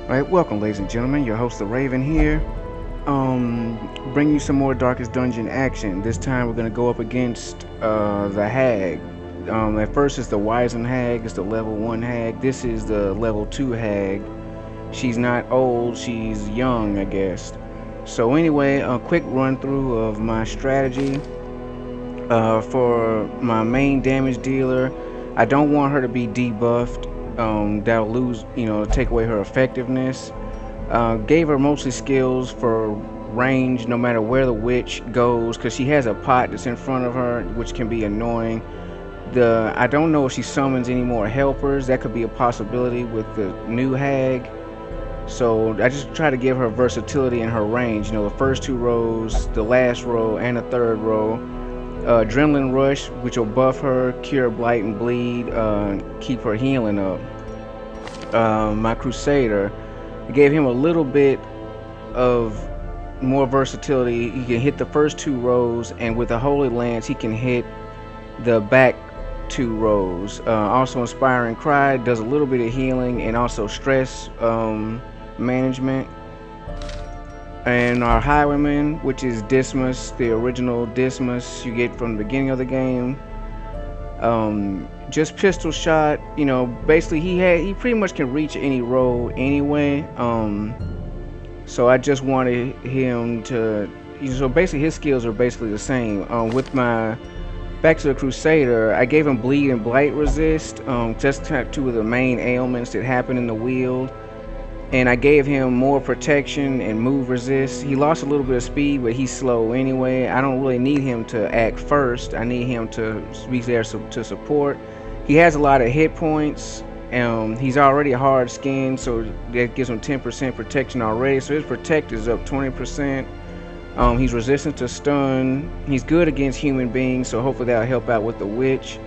Alright, welcome ladies and gentlemen, your host the Raven here. Bring you some more Darkest Dungeon action. This time we're gonna go up against the Hag. At first it's the Wizen Hag, it's the level 1 Hag. This is the level 2 Hag. She's not old, she's young, I guess. So anyway, a quick run through of my strategy. For my main damage dealer, I don't want her to be debuffed. That'll lose, take away her effectiveness. Gave her mostly skills for range, no matter where the witch goes, because she has a pot that's in front of her, which can be annoying. I don't know if she summons any more helpers. That could be a possibility with the new hag. So I just try to give her versatility in her range. The first two rows, the last row, and the third row. Adrenaline Rush, which will buff her, cure Blight and Bleed, keep her healing up. My Crusader, I gave him a little bit of more versatility. He can hit the first two rows, and with the Holy Lance, he can hit the back two rows. Also, Inspiring Cry does a little bit of healing and also stress management. And our Highwayman, which is Dismas, the original Dismas you get from the beginning of the game. Just pistol shot. Basically he pretty much can reach any road anyway. So I just wanted him to. So basically his skills are basically the same. With my back to the Crusader, I gave him Bleed and Blight resist. Just two of the main ailments that happen in the wield. And I gave him more protection and move resist. He lost a little bit of speed, but he's slow anyway. I don't really need him to act first. I need him to be there to support. He has a lot of hit points. He's already hard skinned, so that gives him 10% protection already. So his protect is up 20%. He's resistant to stun. He's good against human beings, so hopefully that'll help out with the witch.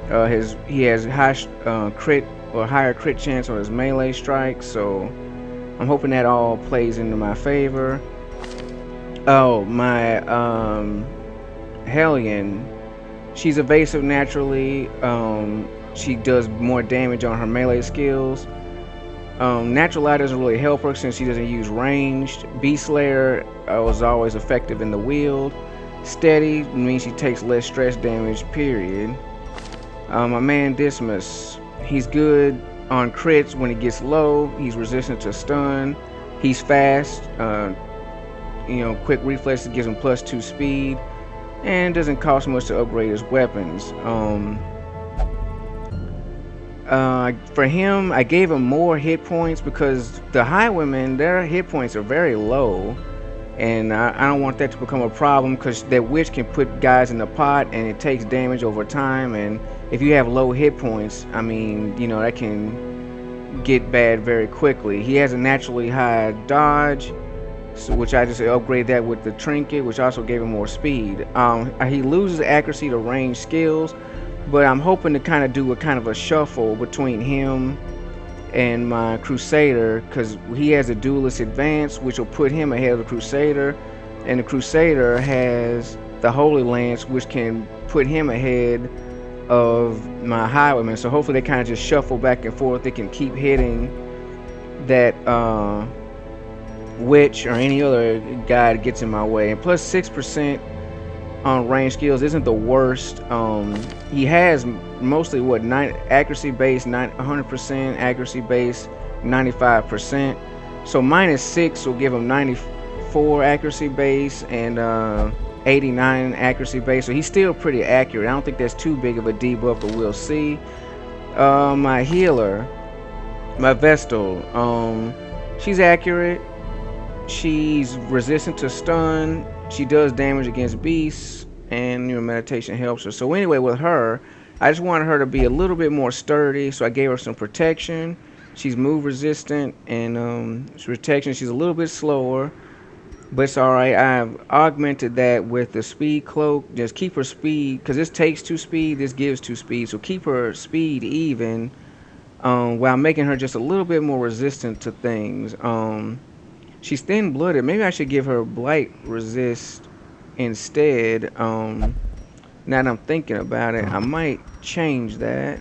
He has high crit or higher crit chance on his melee strikes, so I'm hoping that all plays into my favor. Oh, my Hellion, she's evasive naturally. She does more damage on her melee skills. Natural Light doesn't really help her since she doesn't use ranged. Beast Slayer was always effective in the wield. Steady means she takes less stress damage, period. My man Dismas, he's good on crits when he gets low. He's resistant to stun. He's fast. Quick reflexes gives him +2 speed, and doesn't cost much to upgrade his weapons. For him, I gave him more hit points because the Highwaymen, their hit points are very low, and I don't want that to become a problem because that witch can put guys in the pot and it takes damage over time, and if you have low hit points, I mean, that can get bad very quickly. He has a naturally high dodge, which I just upgrade that with the trinket, which also gave him more speed. He loses accuracy to range skills, but I'm hoping to kind of do a kind of a shuffle between him and my Crusader, because he has a duelist advance, which will put him ahead of the Crusader, and the Crusader has the Holy Lance, which can put him ahead of my Highwayman. So hopefully they kind of just shuffle back and forth. They can keep hitting that witch or any other guy that gets in my way. And plus 6% on range skills isn't the worst. He has mostly accuracy base 100%, accuracy base 95%. So -6 will give him 94 accuracy base and 89 accuracy base. So he's still pretty accurate. I don't think that's too big of a debuff, but we'll see. My healer, my Vestal, she's accurate. She's resistant to stun. She does damage against beasts, and meditation helps her. So anyway, with her, I just wanted her to be a little bit more sturdy, so I gave her some protection. She's move resistant and protection. She's a little bit slower, but it's alright. I've augmented that with the speed cloak. Just keep her speed, because this takes 2 speed, this gives 2 speed. So keep her speed even, while making her just a little bit more resistant to things. She's thin-blooded. Maybe I should give her Blight resist instead. Now that I'm thinking about it, I might change that.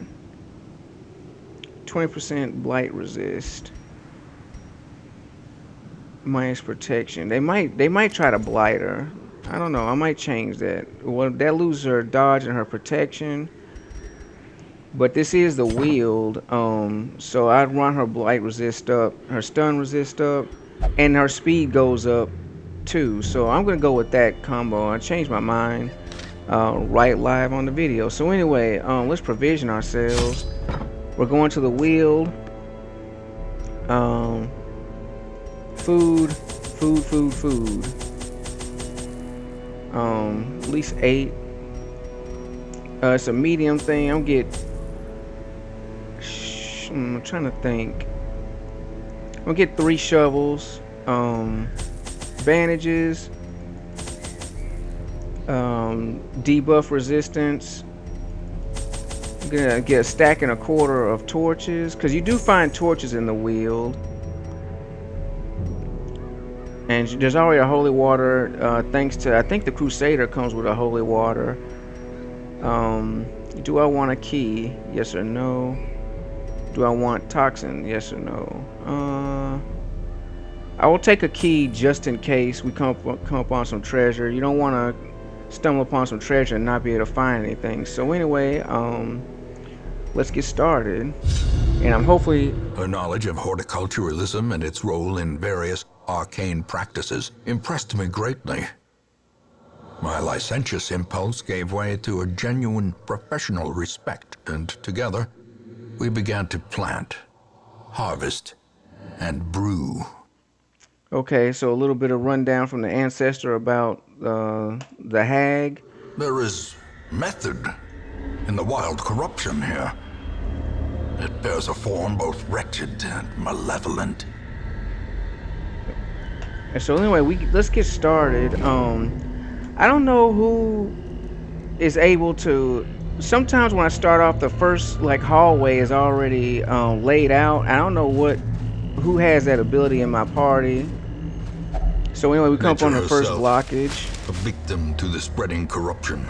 20% Blight resist. minus protection. They might try to blight her. I don't know. I might change that. Well, that loses her dodge and her protection. But this is the wield. So I'd run her blight resist up, her stun resist up, and her speed goes up too. So I'm gonna go with that combo. I changed my mind right live on the video. So anyway, let's provision ourselves. We're going to the wield. Food. At least 8. It's a medium thing. I'm trying to think. I'm gonna get 3 shovels, bandages, debuff resistance. I'm gonna get a stack and a quarter of torches, because you do find torches in the wield. And there's already a holy water, thanks to, I think the Crusader comes with a holy water. Do I want a key? Yes or no? Do I want toxin? Yes or no? I will take a key just in case we come upon some treasure. You don't want to stumble upon some treasure and not be able to find anything. So anyway, let's get started. And I'm hopefully... Her knowledge of horticulturalism and its role in various arcane practices impressed me greatly. My licentious impulse gave way to a genuine professional respect, and together we began to plant, harvest, and brew. Okay, so a little bit of rundown from the ancestor about the hag. There is method in the wild corruption here. It bears a form both wretched and malevolent. And so anyway, let's get started. I don't know who is able to... Sometimes when I start off, the first like hallway is already laid out. I don't know who has that ability in my party. So anyway, we come up on the first blockage. A victim to the spreading corruption,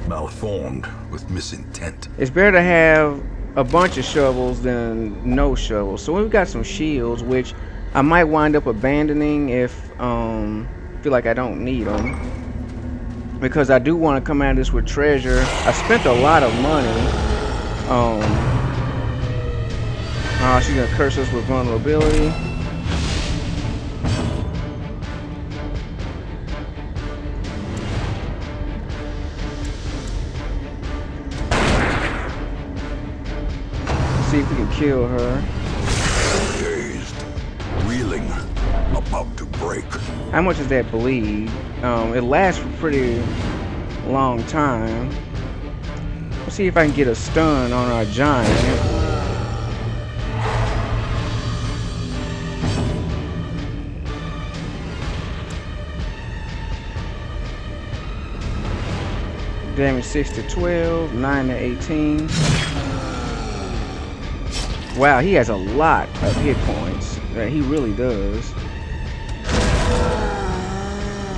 malformed with misintent. It's better to have a bunch of shovels than no shovels. So we've got some shields, which I might wind up abandoning if feel like I don't need them, because I do want to come at this with treasure. I spent a lot of money. She's gonna curse us with vulnerability. See if we can kill her. Dazed, reeling, about to break. How much does that bleed? It lasts for a pretty long time. Let's see if I can get a stun on our giant. Damage 6 to 12, 9 to 18. Wow, he has a lot of hit points. He really does.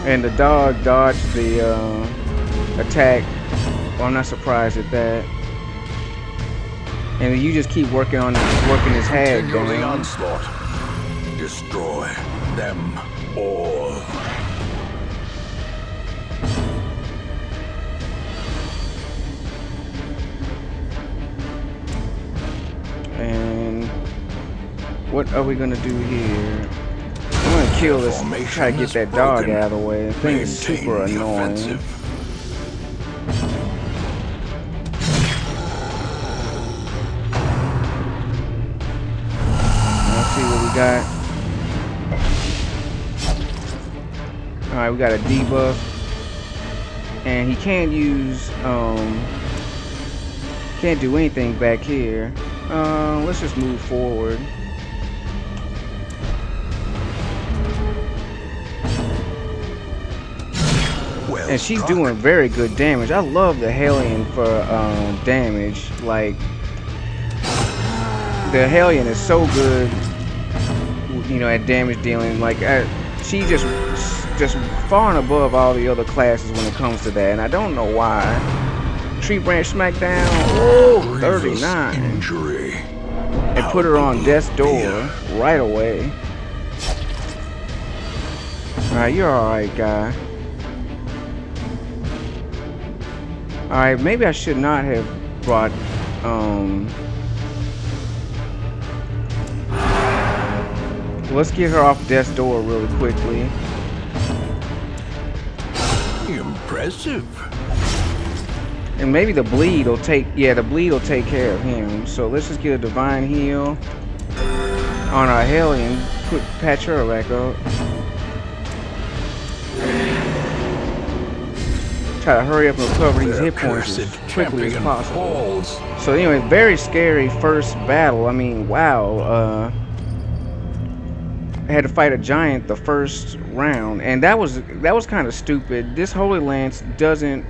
And the dog dodged the attack. Well, I'm not surprised at that. And you just keep working his head Continue the onslaught. Destroy them all. And what are we gonna do here? I'm gonna kill this. Try to get that dog out of the way. The thing is super annoying. Let's see what we got. Alright, we got a debuff. And he can't use, can't do anything back here. Let's just move forward. And she's doing very good damage. I love the Hellion for damage. Like, the Hellion is so good, you know, at damage dealing. Like, she just far and above all the other classes when it comes to that. And I don't know why. Tree Branch Smackdown. Oh, 39. Injury. And put her on death's door right away. Alright, you're alright, guy. Alright, maybe I should not have brought, let's get her off death's door really quickly. Impressive. And maybe the bleed will take, yeah, the bleed will take care of him. So let's just get a divine heal on our Hellion. Patch her back up. Try to hurry up and recover these hit points as quickly as possible. So anyway, very scary first battle. I mean, wow. I had to fight a giant the first round, and that was kind of stupid. This Holy Lance doesn't.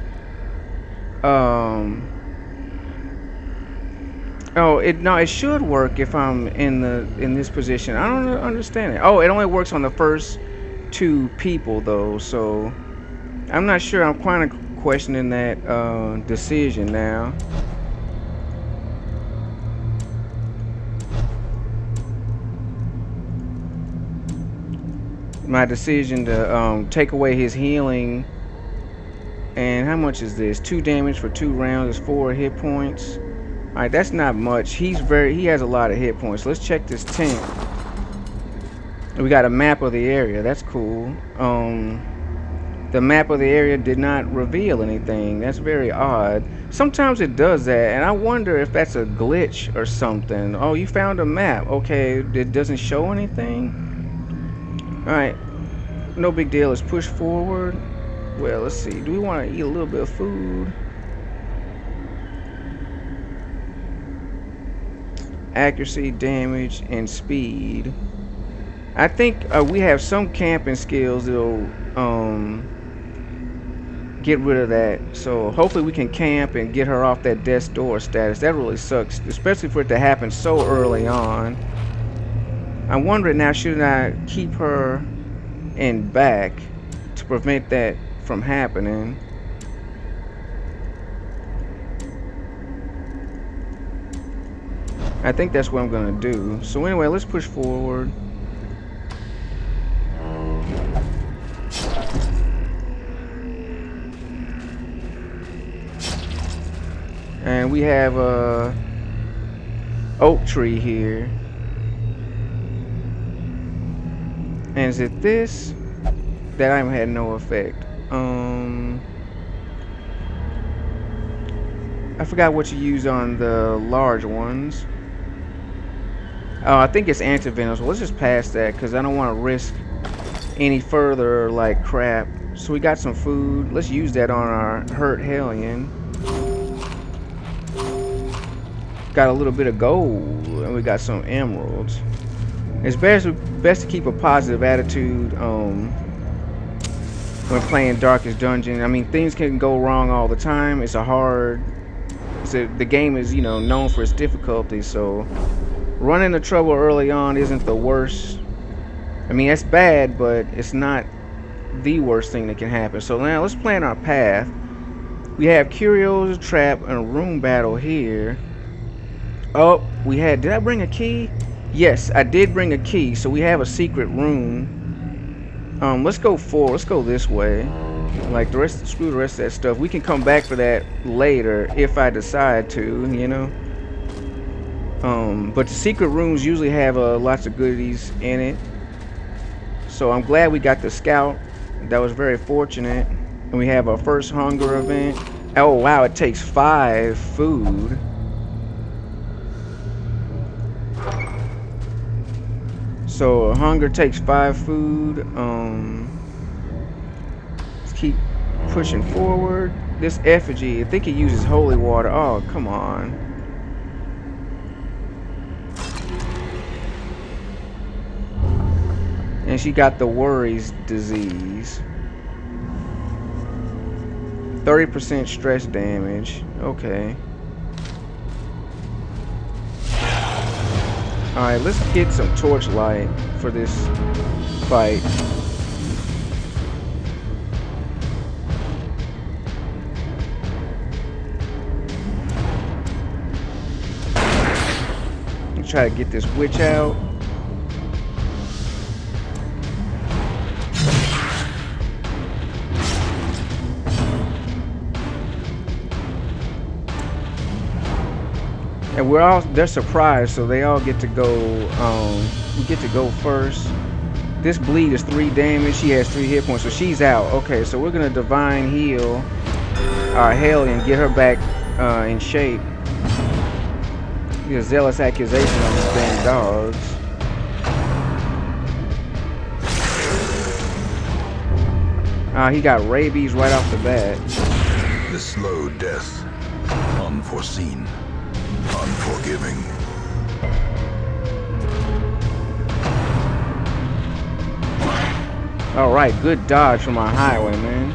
Oh, it should work if I'm in this position. I don't understand it. Oh, it only works on the first 2 people though, so I'm not sure. I'm kind of questioning that decision now. My decision to take away his healing. And how much is this? 2 damage for 2 rounds is 4 hit points. Alright, that's not much. He has a lot of hit points. Let's check this tent. We got a map of the area. That's cool. The map of the area did not reveal anything. That's very odd. Sometimes it does that, and I wonder if that's a glitch or something. Oh, you found a map. Okay, it doesn't show anything. Alright, no big deal. Let's push forward. Well, let's see. Do we want to eat a little bit of food? Accuracy, damage, and speed. I think we have some camping skills that'll get rid of that. So hopefully we can camp and get her off that death's door status. That really sucks, especially for it to happen so early on. I'm wondering now, should I keep her in back to prevent that from happening? I think that's what I'm gonna do. So anyway, let's push forward. And we have a oak tree here. And is it this? That item had no effect. I forgot what you use on the large ones. Oh, I think it's antivenom. So let's just pass that because I don't want to risk any further like crap. So we got some food. Let's use that on our hurt Hellion. Got a little bit of gold and we got some emeralds. It's best to keep a positive attitude when playing Darkest Dungeon. I mean, things can go wrong all the time. The game is, you know, known for its difficulty, so running into trouble early on isn't the worst. I mean, that's bad, but it's not the worst thing that can happen. So now let's plan our path. We have Curios, Trap, and a room battle here. Oh, did I bring a key? Yes, I did bring a key, so we have a secret room. Let's go forward. Let's go this way. Like screw the rest of that stuff. We can come back for that later if I decide to, you know. But the secret rooms usually have lots of goodies in it. So I'm glad we got the scout. That was very fortunate. And we have our first hunger event. Oh wow, it takes 5 food. So hunger takes 5 food. Let's keep pushing forward. This effigy, I think it uses holy water. Oh, come on. And she got the worries disease. 30% stress damage. Okay. Alright, let's get some torchlight for this fight. Let's try to get this witch out. they're surprised, so they all get to go. We get to go first. This bleed is 3 damage. She has 3 hit points, so she's out. Okay, so we're gonna divine heal our Hellion, get her back in shape. Get a zealous accusation on these dang dogs. He got rabies right off the bat. The slow death, unforeseen, unforgiving. All right, good dodge from our highwayman.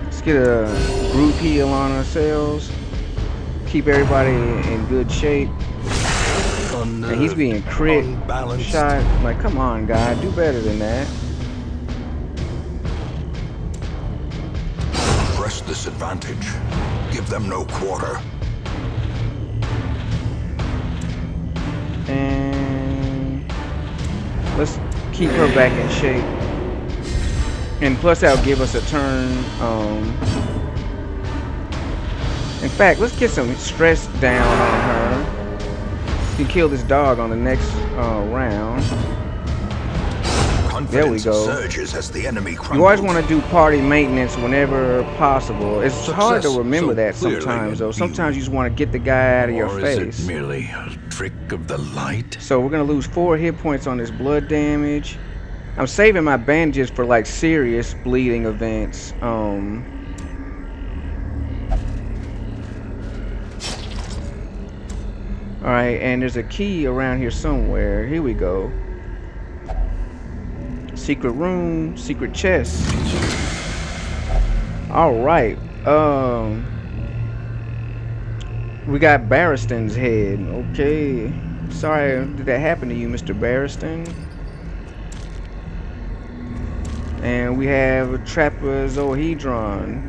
Let's get a group heal on ourselves. Keep everybody in good shape. And he's being crit shot. Like, come on, guy, do better than that. Press this advantage. Give them no quarter. And let's keep her back in shape. And plus, that'll give us a turn. In fact, let's get some stress down on her. You can kill this dog on the next round. There we go. Surges as the enemy crumbles. You always want to do party maintenance whenever possible. It's hard to remember that sometimes, though. Sometimes you just want to get the guy out of your face. Or is it merely a trick of the light? So we're gonna lose 4 hit points on this blood damage. I'm saving my bandages for like serious bleeding events. Alright, and there's a key around here somewhere. Here we go. Secret room, secret chest. Alright. We got Barristan's head. Okay. Sorry did that happen to you, Mr. Barristan. And we have a trapezohedron.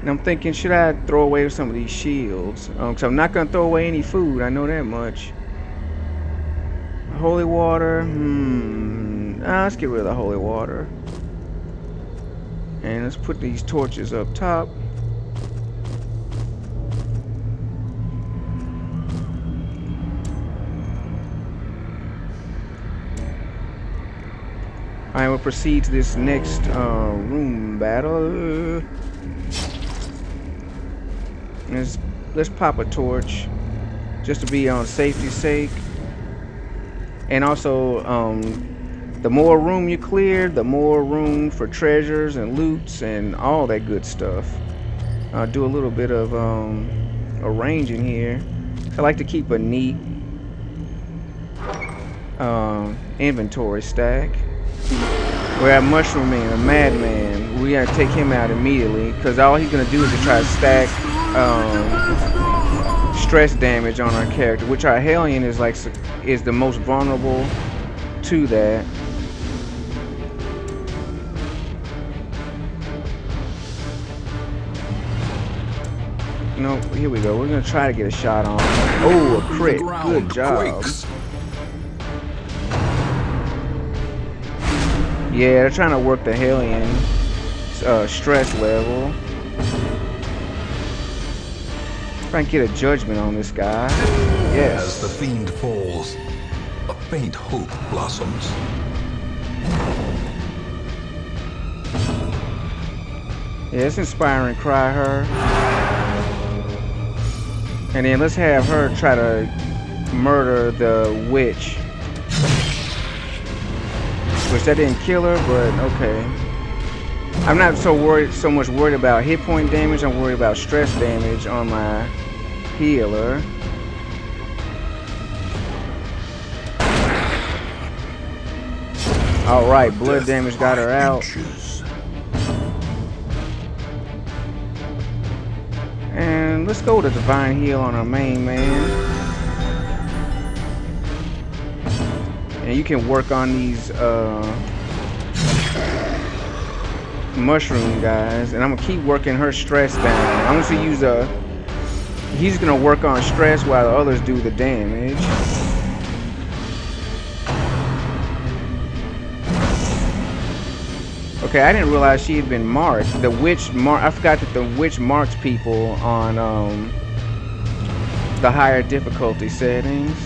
And I'm thinking, should I throw away some of these shields? Because I'm not going to throw away any food. I know that much. Holy water. Let's get rid of the holy water. And let's put these torches up top. Alright, we'll proceed to this next room battle. Let's pop a torch just to be on safety's sake. And also, the more room you clear, the more room for treasures and loots and all that good stuff. I'll do a little bit of arranging here. I like to keep a neat inventory stack. We have Mushroom Man, a madman. We gotta take him out immediately because all he's gonna do is to try to stack stress damage on our character, which our Hellion is the most vulnerable to that. No, here we go. We're gonna try to get a shot on. Oh, a crit. Good job. Yeah, they're trying to work the Hellion stress level. Trying to get a judgment on this guy. Yes. As the fiend falls, a faint hope blossoms. Yeah, it's inspiring. Cry her. And then let's have her try to murder the witch. Which that didn't kill her, but okay. I'm not so much worried about hit point damage. I'm worried about stress damage on my healer. All right, blood damage got her out. And let's go to divine heal on our main man. And you can work on these mushroom guys, and I'm gonna keep working her stress down. I'm gonna use he's gonna work on stress while the others do the damage. Okay, I didn't realize she had been marked. The witch I forgot that the witch marks people on the higher difficulty settings.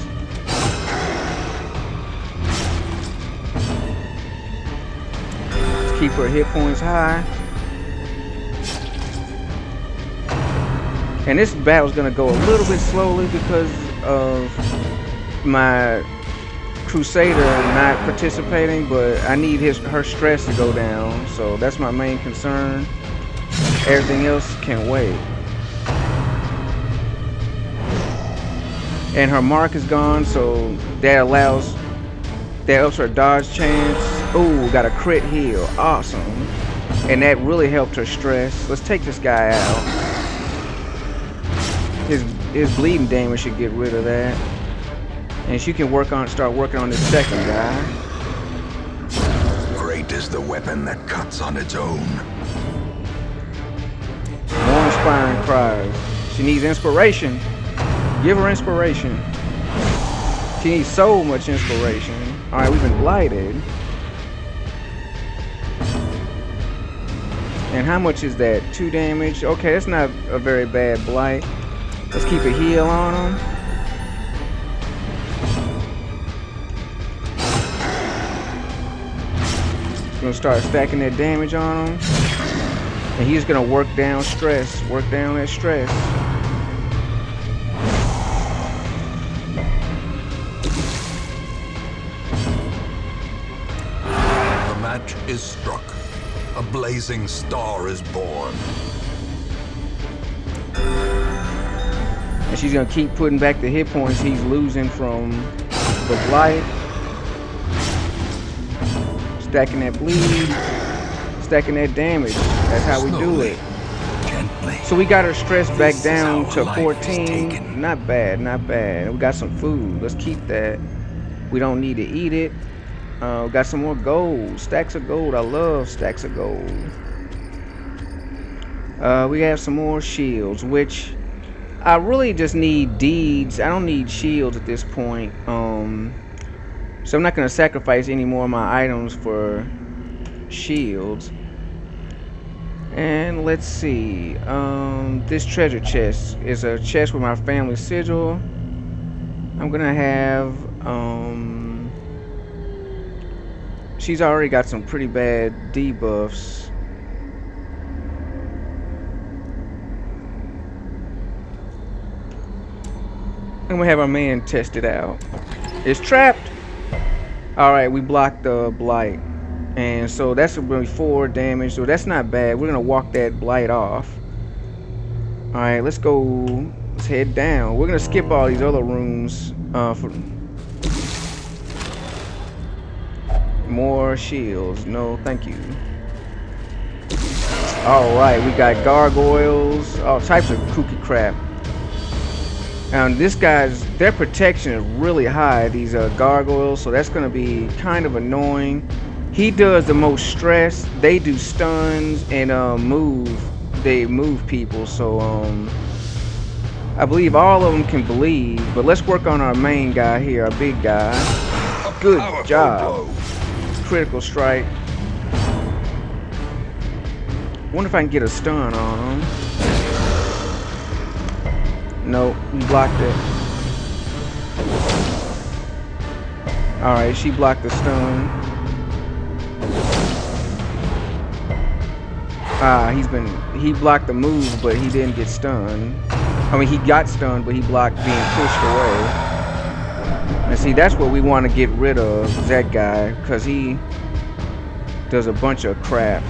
Let's keep her hit points high. And this battle's gonna go a little bit slowly because of my Crusader not participating, but I need her stress to go down, so that's my main concern. Everything else can wait. And her mark is gone, so that ups her dodge chance. Ooh, got a crit heal, awesome. And that really helped her stress. Let's take this guy out. His bleeding damage should get rid of that. And she can start working on this second guy. Great is the weapon that cuts on its own. More inspiring cries. She needs inspiration. Give her inspiration. She needs so much inspiration. Alright, we've been blighted. And how much is that? 2 damage. Okay, that's not a very bad blight. Let's keep a heal on him. Gonna start stacking that damage on him. And he's gonna work down stress. Work down that stress. The match is struck. A blazing star is born. And she's gonna keep putting back the hit points he's losing from the blight. Stacking that bleed, stacking that damage. That's how we do it. Gently. So we got her stress back down to 14. Not bad, not bad. We got some food. Let's keep that. We don't need to eat it. We got some more gold. Stacks of gold. I love stacks of gold. We have some more shields, which I really just need deeds. I don't need shields at this point. So I'm not going to sacrifice any more of my items for shields. And let's see. This treasure chest is a chest with my family sigil. I'm going to have... she's already got some pretty bad debuffs. I'm going to have our man test it out. It's trapped. Alright, we blocked the blight. And so that's going to be 4 damage. So that's not bad. We're going to walk that blight off. Alright, let's go. Let's head down. We're going to skip all these other rooms for more shields. No, thank you. Alright, we got gargoyles. All types of kooky crap. And this their protection is really high, these gargoyles, so that's going to be kind of annoying. He does the most stress. They do stuns and they move people, so I believe all of them can bleed. But let's work on our main guy here, our big guy. Good job. Critical strike. Wonder if I can get a stun on him. Nope, we blocked it. Alright, she blocked the stun. He blocked the move, but he didn't get stunned. I mean, he got stunned, but he blocked being pushed away. And see, that's what we want to get rid of, that guy, because he does a bunch of crap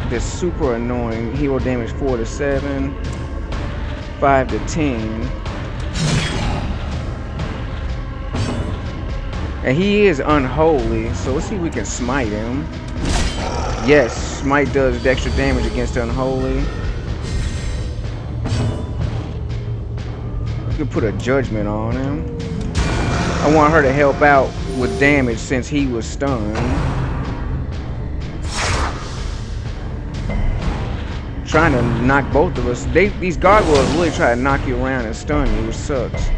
that's super annoying. Hero damage 4 to 7. 5 to 10. And he is unholy, so let's see if we can smite him. Yes, smite does extra damage against unholy. We could put a judgment on him. I want her to help out with damage since he was stunned. Trying to knock both of us. These gargoyles really try to knock you around and stun you, which sucks.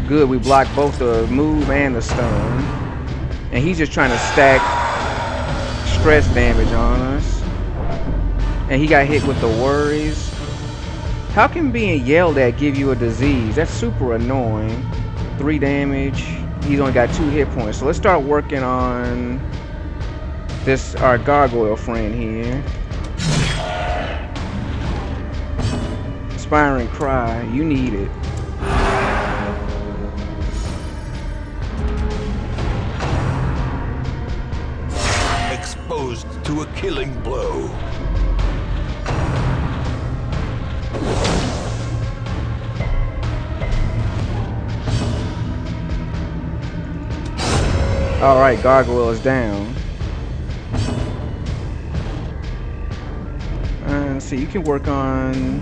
Good, we blocked both the move and the stun. And he's just trying to stack stress damage on us. And he got hit with the worries. How can being yelled at give you a disease? That's super annoying. 3 damage. He's only got 2 hit points. So let's start working on this, our gargoyle friend here. Inspiring cry. You need it. Exposed to a killing blow. Alright, gargoyle is down. Let's see, you can work on...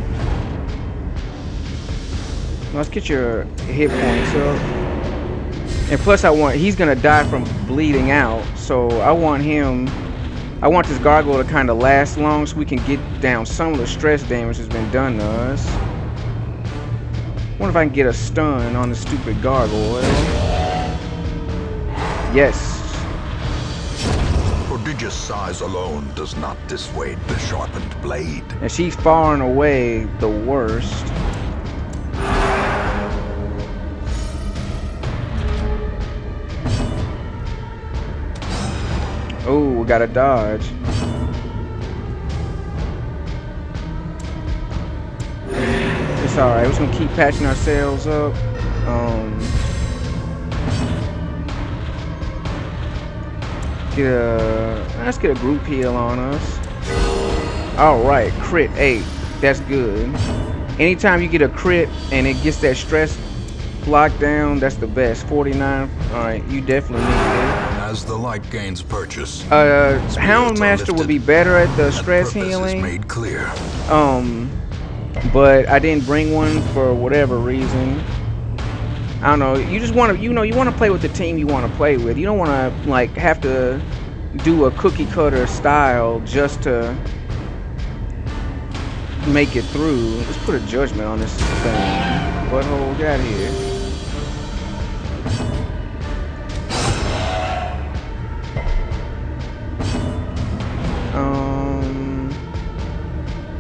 Let's get your hit points up. And plus he's gonna die from bleeding out. So I want this gargoyle to kind of last long so we can get down some of the stress damage that's been done to us. Wonder if I can get a stun on the stupid gargoyle. Yes. Prodigious size alone does not dissuade the sharpened blade. And she's far and away the worst. Oh, we got a dodge. It's alright, we're just gonna keep patching ourselves up. Let's get a group heal on us. Alright, crit 8. That's good. Anytime you get a crit and it gets that stress block down, that's the best. 49. Alright, you definitely need it. As the light gains purchase, Houndmaster would be better at the stress healing. Made clear. But I didn't bring one for whatever reason. I don't know. You just want to, you want to play with the team you want to play with. You don't want to like have to do a cookie cutter style just to make it through. Let's put a judgment on this thing. Butthole, get out of here.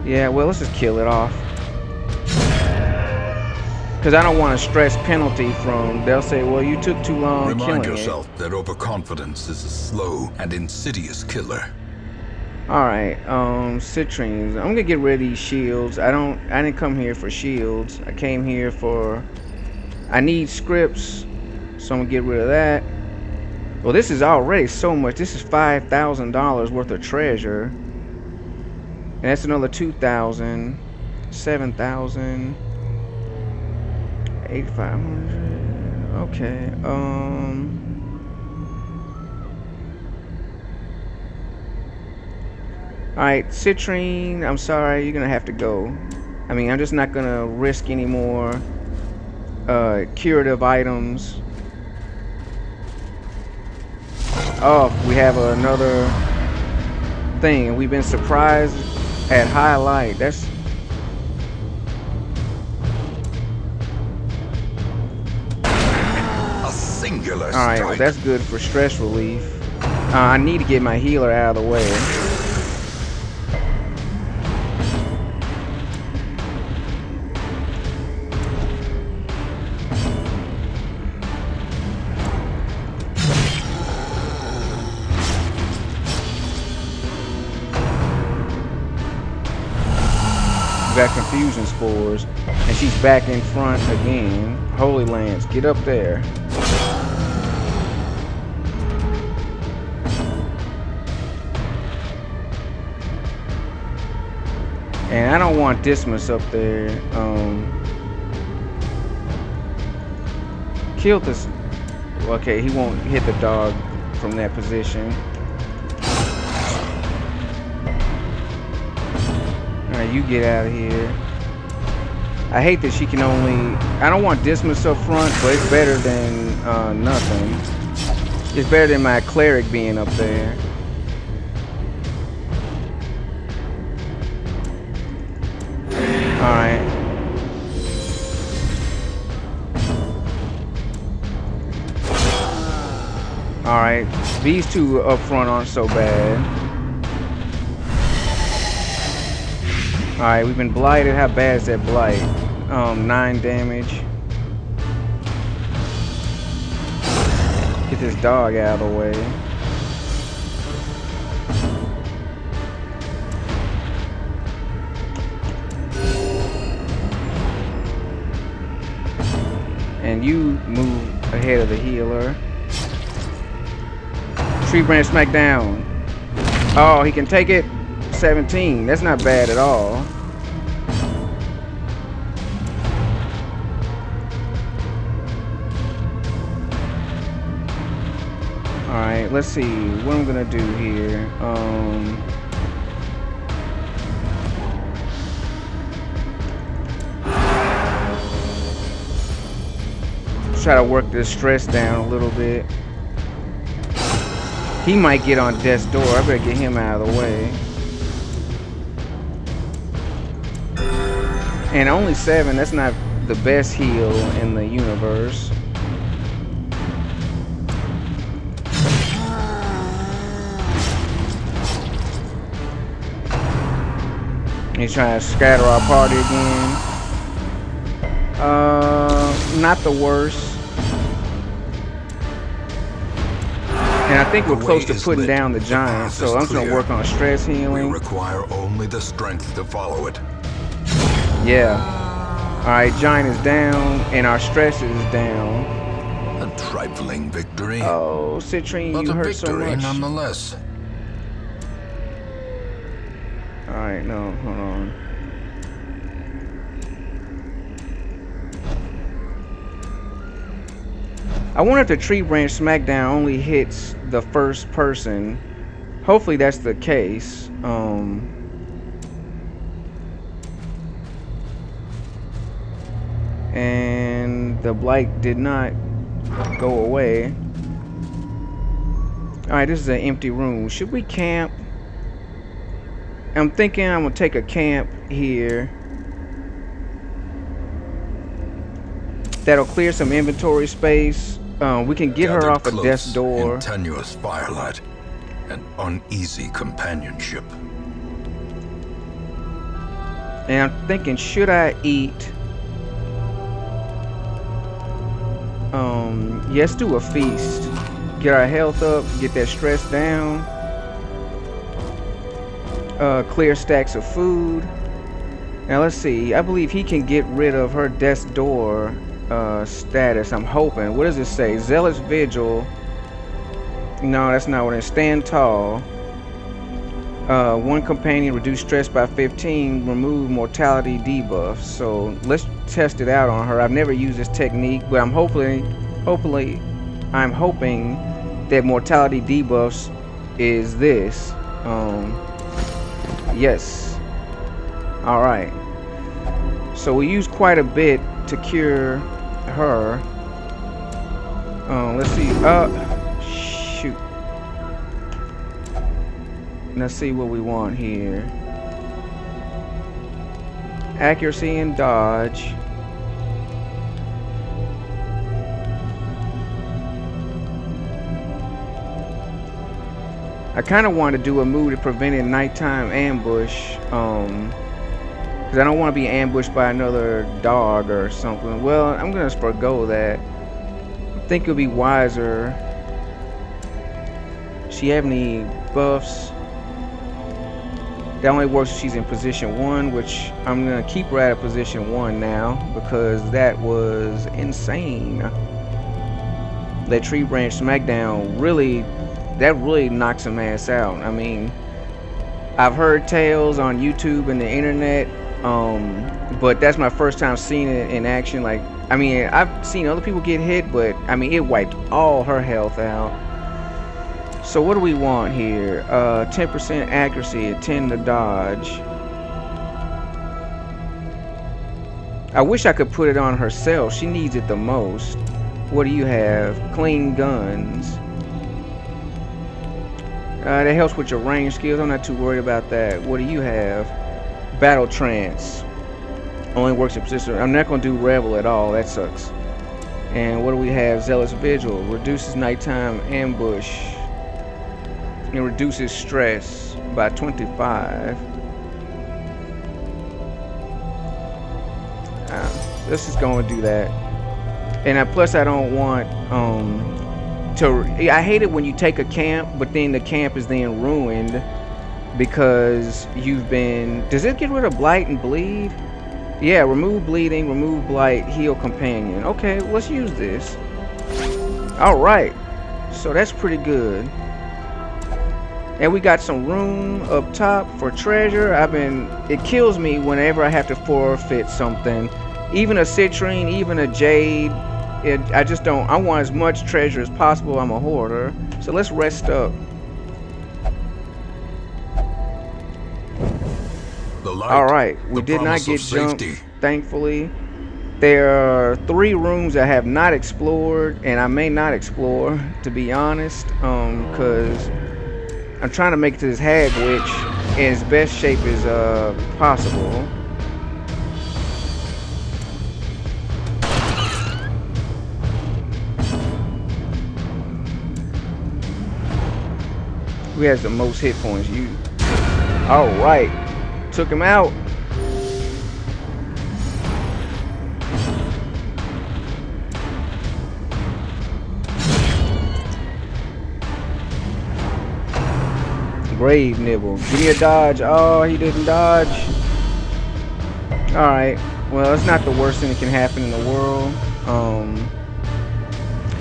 Yeah, well, let's just kill it off. Because I don't want a stress penalty from... They'll say, well, you took too long killing it. Remind yourself that overconfidence is a slow and insidious killer. Alright, citrines. I'm gonna get rid of these shields. I didn't come here for shields. I came here for... I need scripts, so I'm gonna get rid of that. Well, this is already so much. This is $5,000 worth of treasure. And that's another 2,000, 7,000, 8,500. Okay. All right, citrine. I'm sorry, you're gonna have to go. I mean, I'm just not gonna risk any more curative items. Oh, we have another thing, and we've been surprised at highlight. That's a singular strike. Alright, well, that's good for stress relief. I need to get my healer out of the way. Got confusion spores, and she's back in front again. Holy Lance, get up there. And I don't want Dismas up there. Kill this. Okay, he won't hit the dog from that position. Alright, you get out of here. I hate that she can only... I don't want Dismas up front, but it's better than nothing. It's better than my cleric being up there. Alright. Alright. These two up front aren't so bad. Alright, we've been blighted. How bad is that blight? 9 damage. Get this dog out of the way. And you move ahead of the healer. Tree branch smack down. Oh, he can take it. 17. That's not bad at all. Alright, let's see what I'm gonna do here. Try to work this stress down a little bit. He might get on death's door. I better get him out of the way. And only 7, that's not the best heal in the universe. He's trying to scatter our party again. Not the worst. And I think we're close to putting down the giant, so I'm just gonna work on stress healing. We require only the strength to follow it. Yeah. Alright, giant is down, and our stress is down. A trifling victory. Oh, Citrine, but you a hurt so victory much. nonetheless. Alright, no, hold on. I wonder if the tree branch smackdown only hits the first person. Hopefully that's the case. And the blight did not go away. Alright, this is an empty room. Should we camp? I'm thinking I'm gonna take a camp here. That'll clear some inventory space. We can get her off of death's door. In tenuous firelight and uneasy companionship. And I'm thinking, should I eat? Let's do a feast. Get our health up, get that stress down. Clear stacks of food. Now let's see. I believe he can get rid of her death's door status. I'm hoping. What does it say? Zealous vigil. No, that's not what it is. Stand tall. One companion reduce stress by 15. Remove mortality debuff. So let's test it out on her. I've never used this technique, but I'm hoping that mortality debuffs is this. Yes. All right. So we use quite a bit to cure her. Let's see. Shoot. Let's see what we want here. Accuracy and dodge. I kind of want to do a move to prevent a nighttime ambush. Because I don't want to be ambushed by another dog or something. Well, I'm going to forgo that. I think it'll be wiser. She have any buffs? That only works if she's in position 1, which I'm going to keep her at a position 1 now because that was insane. That tree branch smackdown really knocks some ass out. I mean, I've heard tales on YouTube and the internet, but that's my first time seeing it in action. Like, I mean, I've seen other people get hit, but I mean, it wiped all her health out. So what do we want here? 10% accuracy, 10 to dodge. I wish I could put it on herself. She needs it the most. What do you have? Clean guns. That helps with your range skills. I'm not too worried about that. What do you have? Battle trance. Only works in position. I'm not going to do revel at all. That sucks. And what do we have? Zealous vigil. Reduces nighttime ambush. It reduces stress by 25. Let's just go and do that. And plus I don't want to. I hate it when you take a camp, but then the camp is then ruined because you've been. Does it get rid of blight and bleed? Yeah, remove bleeding, remove blight, heal companion. Okay, let's use this. All right, so that's pretty good. And we got some room up top for treasure. It kills me whenever I have to forfeit something. Even a citrine, even a jade. I just don't, I want as much treasure as possible. I'm a hoarder. So let's rest up. Alright, we did not get jumped, thankfully. There are 3 rooms I have not explored, and I may not explore, to be honest, because I'm trying to make it to this hag witch in as best shape as possible. Who has the most hit points? You. Alright. Took him out. Grave nibble. Give me a dodge. Oh, he didn't dodge. Alright. Well, it's not the worst thing that can happen in the world.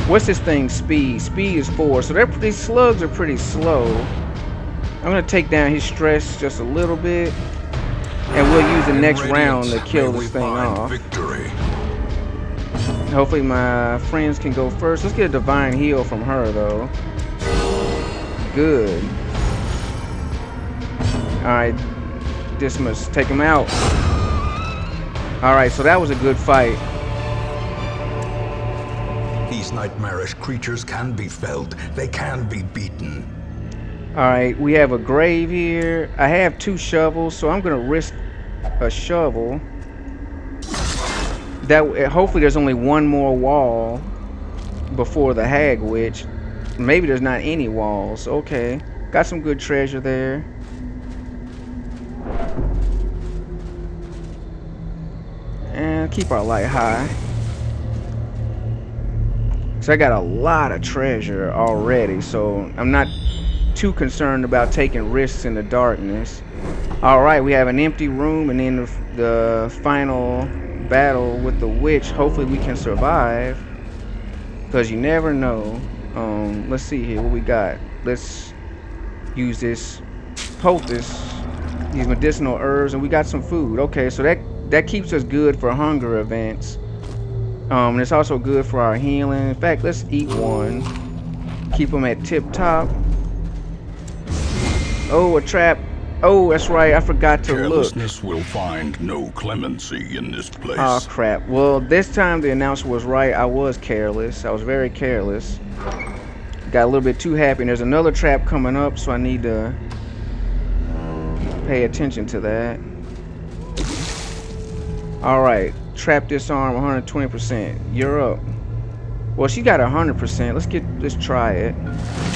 What's this thing? Speed. Speed is 4. So these slugs are pretty slow. I'm going to take down his stress just a little bit. And we'll use the next round to kill this thing off. Victory. Hopefully my friends can go first. Let's get a divine heal from her, though. Good. Alright. This must take him out. Alright, so that was a good fight. These nightmarish creatures can be felled. They can be beaten. Alright, we have a grave here. I have 2 shovels, so I'm going to risk a shovel. Hopefully there's only one more wall before the hag witch. Maybe there's not any walls. Okay. Got some good treasure there. And keep our light high. So I got a lot of treasure already, so I'm not too concerned about taking risks in the darkness. Alright, we have an empty room, and then the final battle with the witch. Hopefully we can survive, because you never know. Let's see here what we got. Let's use this poultice, these medicinal herbs, and we got some food. Okay, so that keeps us good for hunger events. And it's also good for our healing. In fact, let's eat one. Keep them at tip top. Oh, a trap. Oh, that's right. I forgot to look. Carelessness will find no clemency in this place. Oh, crap. Well, this time the announcer was right. I was careless. I was very careless. Got a little bit too happy. And there's another trap coming up, so I need to pay attention to that. Alright. Trap disarm 120%. You're up. Well, she got 100%. Let's try it.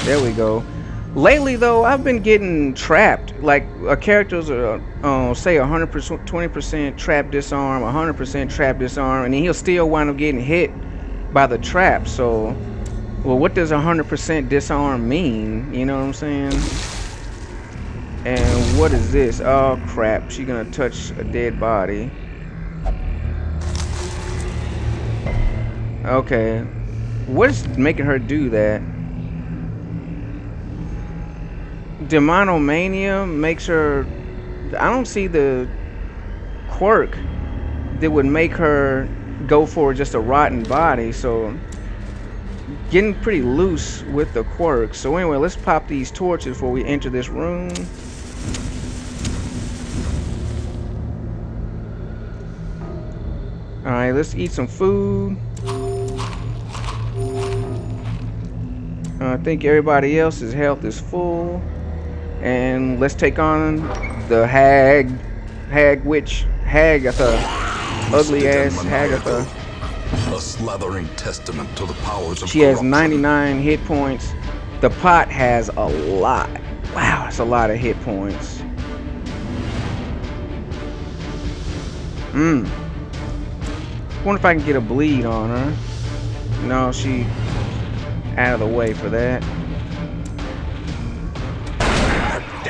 There we go. Lately, though, I've been getting trapped. Like, characters are, say 100%, 20% trap disarm, 100% trap disarm, and then he'll still wind up getting hit by the trap. So, well, what does 100% disarm mean? You know what I'm saying? And what is this? Oh, crap. She's gonna touch a dead body. Okay. What is making her do that? Demonomania makes her... I don't see the quirk that would make her go for just a rotten body, so getting pretty loose with the quirk. So anyway, let's pop these torches before we enter this room. Alright, let's eat some food. I think everybody else's health is full. And let's take on the hag witch, Hagatha. Ugly ass Hagatha. A slathering testament to the powers of She has 99 hit points. The pot has a lot. Wow, that's a lot of hit points. Wonder if I can get a bleed on her. No, she out of the way for that.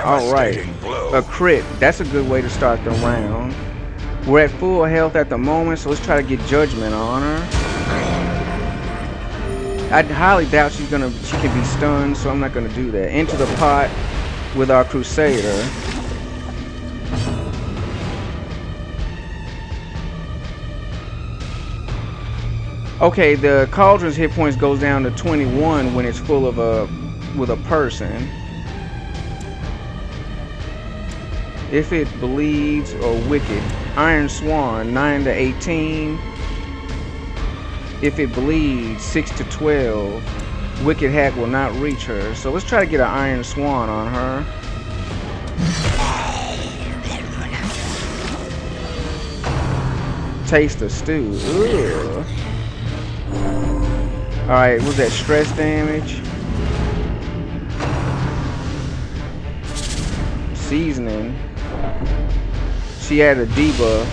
All right, a crit. That's a good way to start the round. We're at full health at the moment, so let's try to get judgment on her. I highly doubt she can be stunned, so I'm not gonna do that. Into the pot with our Crusader. Okay, the Cauldron's hit points goes down to 21 when it's full of with a person. If it bleeds or wicked, Iron Swan 9 to 18. If it bleeds 6 to 12, Wicked Hack will not reach her. So let's try to get an Iron Swan on her. Taste of stew. Ugh. Alright, was that stress damage? Seasoning. She had a debuff.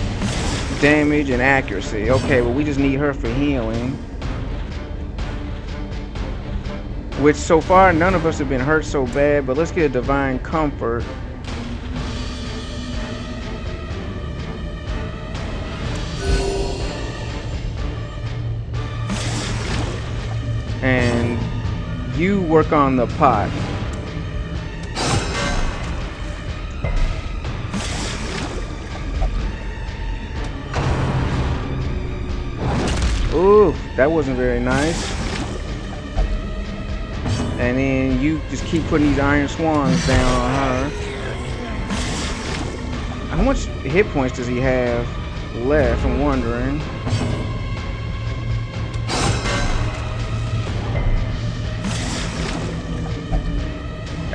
Damage and accuracy. Okay, well we just need her for healing. Which so far none of us have been hurt so bad, but let's get a Divine Comfort. And you work on the pot. Ooh, that wasn't very nice. And then you just keep putting these Iron Swans down on her. How much hit points does he have left? I'm wondering.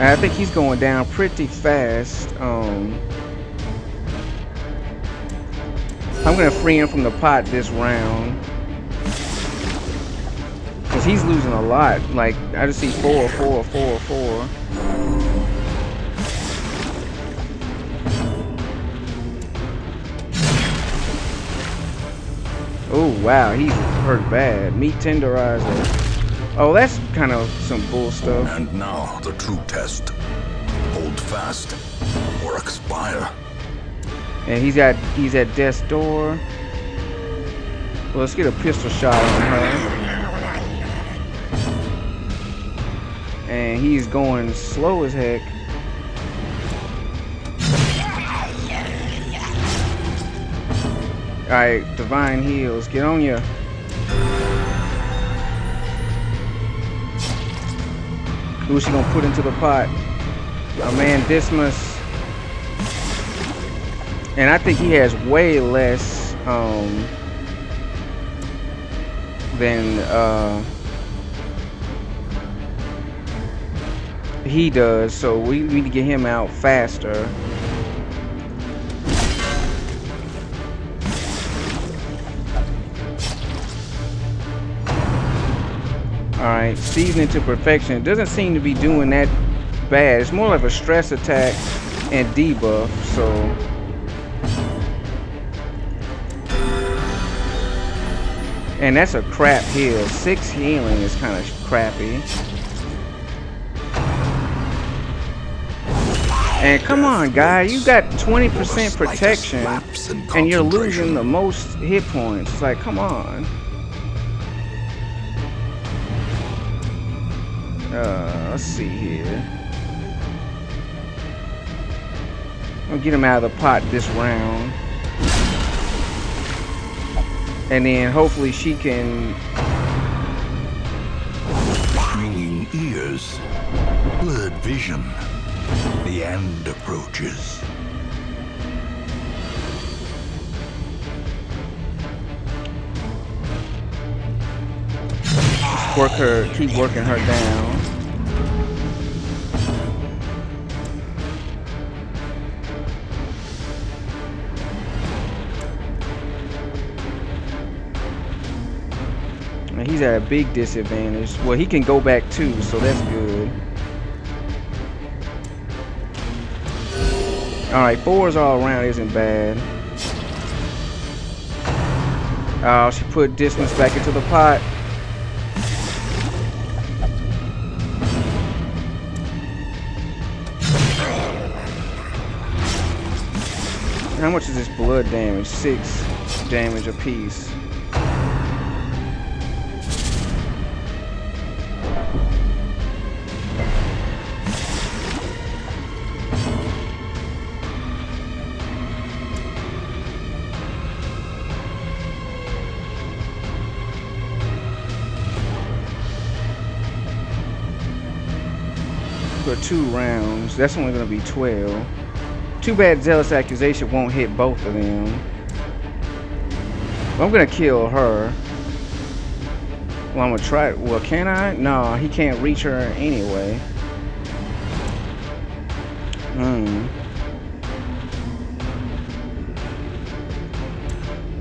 I think he's going down pretty fast. I'm gonna free him from the pot this round. Cause he's losing a lot. Like I just see 4, 4, 4, 4. Oh wow, he's hurt bad. Meat tenderizer. Oh, that's kind of some bull stuff. And now the true test. Hold fast or expire. And he's at death's door. Well, let's get a pistol shot on her. And he's going slow as heck. Alright, Divine Heals. Get on ya. Who's she gonna put into the pot? A man Dismas. And I think he has way less than he does, so we need to get him out faster. Alright, seasoning to perfection. It doesn't seem to be doing that bad. It's more like a stress attack and debuff, so and that's a crap heal. 6 healing is kind of crappy. And come on, guy, you got 20% protection, and you're losing the most hit points. It's like, come on. Let's see here. I'll get him out of the pot this round. And then hopefully she can... Ringing ears, blurred vision. The end approaches. Keep working her down. And he's at a big disadvantage. Well, he can go back too, so that's good. Alright, 4s all around isn't bad. Oh, she put Dismas back into the pot. How much is this blood damage? 6 damage apiece. For 2 rounds, that's only gonna be 12. Too bad Zealous Accusation won't hit both of them. Well, I'm gonna kill her. Well, I'm gonna try it. Well, can I? No, he can't reach her anyway. Well,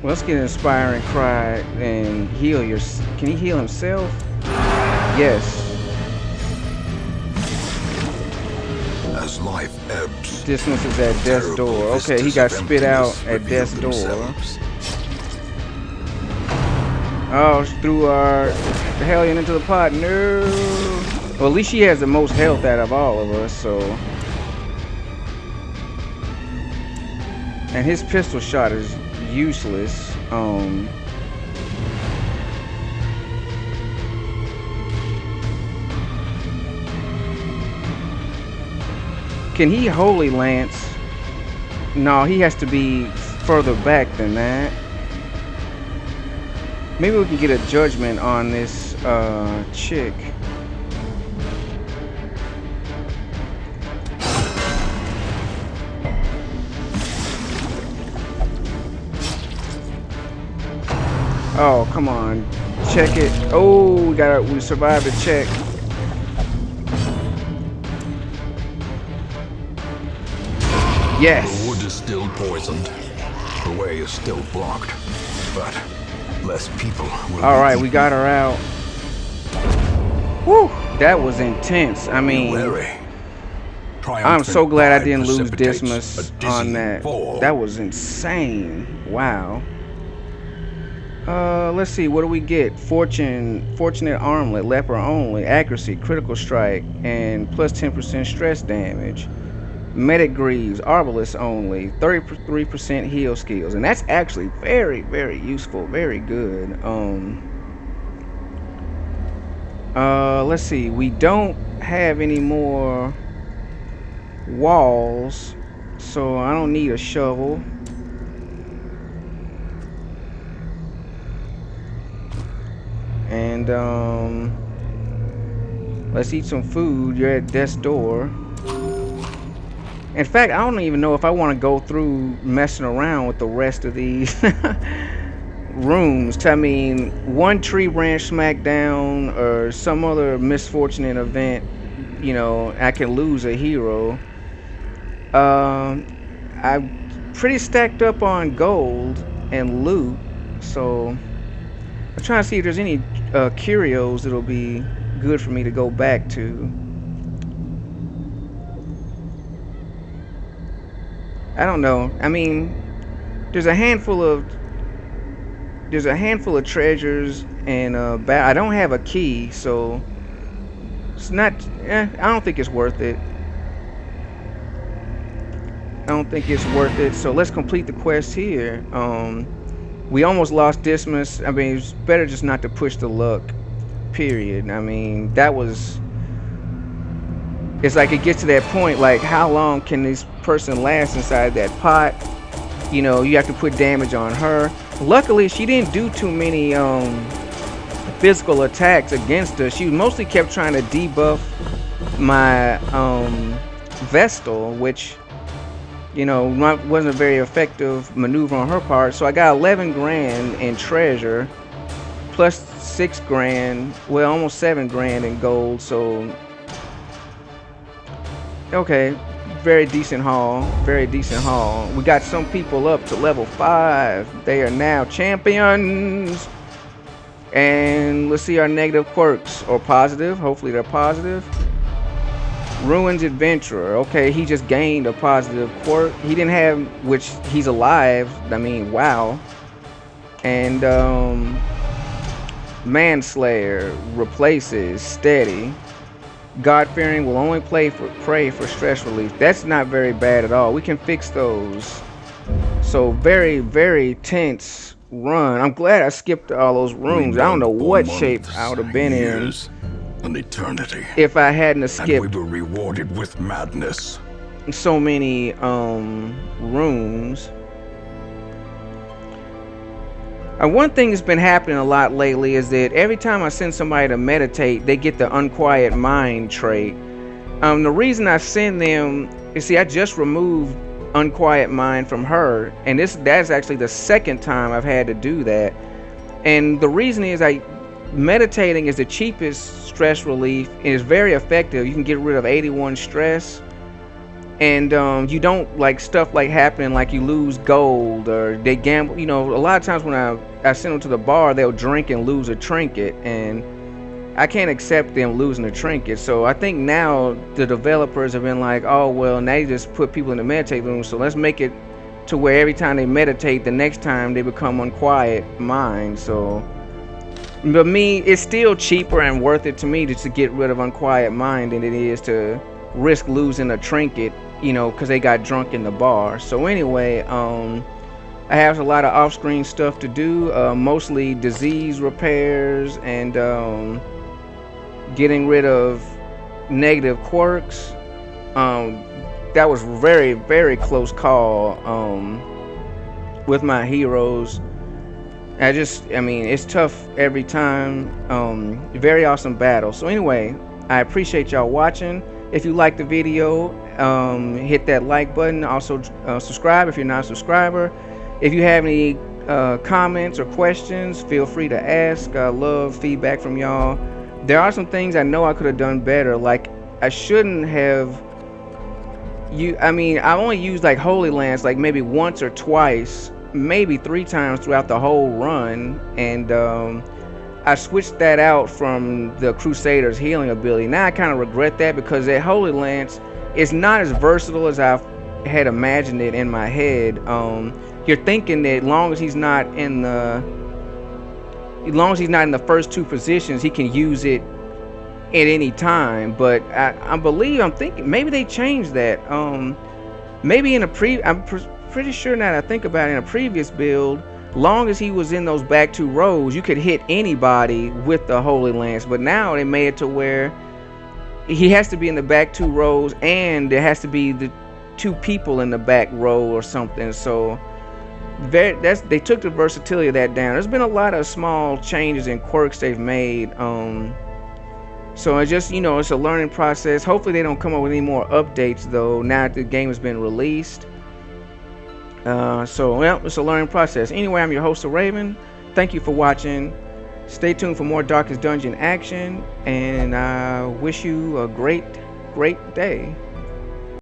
let's get an Inspiring Cry and heal your... Can he heal himself? Yes. As life ebbs, Dismas is at death's door. Okay, he got spit out at death's door. Oh, she threw our Hellion into the pot. No. Well, at least she has the most health out of all of us, so. And his pistol shot is useless. Can he Holy Lance? No, he has to be further back than that. Maybe we can get a judgment on this chick. Oh, come on. Check it. Oh, we survived the check. Yes. The wood is still poisoned. The way is still blocked. But less people will. All right, we got her out. Whew, that was intense. I mean, I'm so glad I didn't lose Dismas on that. That was insane. Wow. Let's see. What do we get? Fortunate Armlet, Leper only, accuracy, critical strike, and plus 10% stress damage. Medic Greaves, Arbalest only, 33% heal skills, and that's actually very, very useful, very good. Let's see, we don't have any more walls, so I don't need a shovel. And let's eat some food. You're at death's door. In fact, I don't even know if I want to go through messing around with the rest of these rooms. I mean, one tree branch smack down or some other misfortunate event, you know, I can lose a hero. I'm pretty stacked up on gold and loot, so I'm trying to see if there's any curios that'll be good for me to go back to. I don't know. I mean, there's a handful of treasures, and I don't have a key, so it's not. I don't think it's worth it. I don't think it's worth it. So let's complete the quest here. We almost lost Dismas. I mean, it's better just not to push the luck. Period. I mean, that was. It's like it gets to that point, like how long can this person last inside that pot? You know, you have to put damage on her. Luckily, she didn't do too many physical attacks against her. She mostly kept trying to debuff my Vestal, which, you know, wasn't a very effective maneuver on her part. So I got 11 grand in treasure, plus 6 grand, well, almost 7 grand in gold. So okay, very decent haul, very decent haul. We got some people up to level 5. They are now champions. And let's see our negative quirks, or positive. Hopefully they're positive. Ruins Adventurer. Okay, he just gained a positive quirk. He didn't have, which he's alive. I mean, wow. And Manslayer replaces Steady. God-fearing will only pray for stress relief. That's not very bad at all. We can fix those. So very, very tense run. I'm glad I skipped all those We rooms. I don't know dug for what shape I months, would have been in years, an eternity. if I hadn't And we skipped were rewarded with madness. so many rooms. One thing that's been happening a lot lately is that every time I send somebody to meditate, they get the unquiet mind trait. The reason I send them, you see, I just removed unquiet mind from her, and that's actually the second time I've had to do that. And the reason is meditating is the cheapest stress relief and is very effective. You can get rid of 81 stress, and you don't like stuff like happening like you lose gold or they gamble. You know, a lot of times when I send them to the bar, they'll drink and lose a trinket, and I can't accept them losing a trinket. So I think now the developers have been like, oh well, now you just put people in the meditate room, so let's make it to where every time they meditate, the next time they become unquiet mind. So but me, it's still cheaper and worth it to me to get rid of unquiet mind than it is to risk losing a trinket, you know, because they got drunk in the bar. So anyway, I have a lot of off-screen stuff to do, mostly disease repairs and getting rid of negative quirks. That was very, very close call with my heroes. I mean, it's tough every time. Very awesome battle. So anyway, I appreciate y'all watching. If you like the video, hit that like button. Also, subscribe if you're not a subscriber. If you have any comments or questions, feel free to ask. I love feedback from y'all. There are some things I know I could have done better. Like, I shouldn't have... I mean, I only used like Holy Lance like maybe once or twice, maybe 3 times throughout the whole run, and I switched that out from the Crusader's healing ability. Now I kind of regret that because that Holy Lance is not as versatile as I had imagined it in my head. You're thinking that as long as he's not in the first 2 positions, he can use it at any time, but I'm thinking maybe they changed that. Maybe in I'm pretty sure now that I think about it, in a previous build, long as he was in those back 2 rows, you could hit anybody with the Holy Lance. But now they made it to where he has to be in the back 2 rows, and there has to be the 2 people in the back row or something. So they took the versatility of that down. There's been a lot of small changes and quirks they've made. So it's just, you know, it's a learning process. Hopefully they don't come up with any more updates though, now that the game has been released. So, well, it's a learning process. Anyway, I'm your host, Raven. Thank you for watching. Stay tuned for more Darkest Dungeon action, and I wish you a great day.